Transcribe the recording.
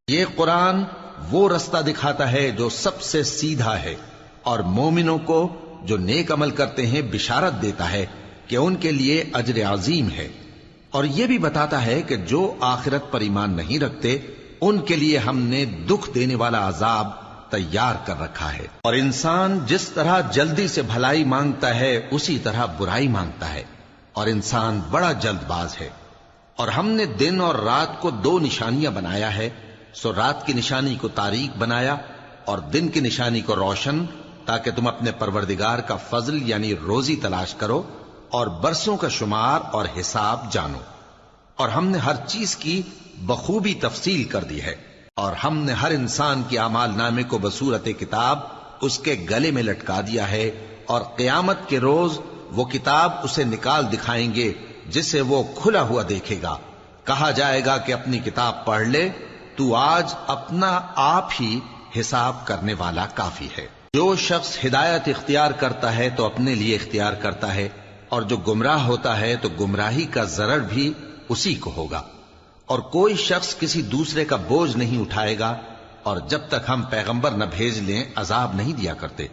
یہ قرآن وہ رستہ دکھاتا ہے جو سب سے سیدھا ہے، اور مومنوں کو جو نیک عمل کرتے ہیں بشارت دیتا ہے کہ ان کے لیے اجر عظیم ہے، اور یہ بھی بتاتا ہے کہ جو آخرت پر ایمان نہیں رکھتے ان کے لیے ہم نے دکھ دینے والا عذاب تیار کر رکھا ہے۔ اور انسان جس طرح جلدی سے بھلائی مانگتا ہے اسی طرح برائی مانگتا ہے، اور انسان بڑا جلد باز ہے۔ اور ہم نے دن اور رات کو دو نشانیاں بنایا ہے، سو رات کی نشانی کو تاریک بنایا اور دن کی نشانی کو روشن، تاکہ تم اپنے پروردگار کا فضل یعنی روزی تلاش کرو اور برسوں کا شمار اور حساب جانو۔ اور ہم نے ہر چیز کی بخوبی تفصیل کر دی ہے، اور ہم نے ہر انسان کے اعمال نامے کو بصورت کتاب اس کے گلے میں لٹکا دیا ہے، اور قیامت کے روز وہ کتاب اسے نکال دکھائیں گے جسے وہ کھلا ہوا دیکھے گا۔ کہا جائے گا کہ اپنی کتاب پڑھ لے، تو آج اپنا آپ ہی حساب کرنے والا کافی ہے۔ جو شخص ہدایت اختیار کرتا ہے تو اپنے لیے اختیار کرتا ہے، اور جو گمراہ ہوتا ہے تو گمراہی کا ضرر بھی اسی کو ہوگا۔ اور کوئی شخص کسی دوسرے کا بوجھ نہیں اٹھائے گا، اور جب تک ہم پیغمبر نہ بھیج لیں عذاب نہیں دیا کرتے۔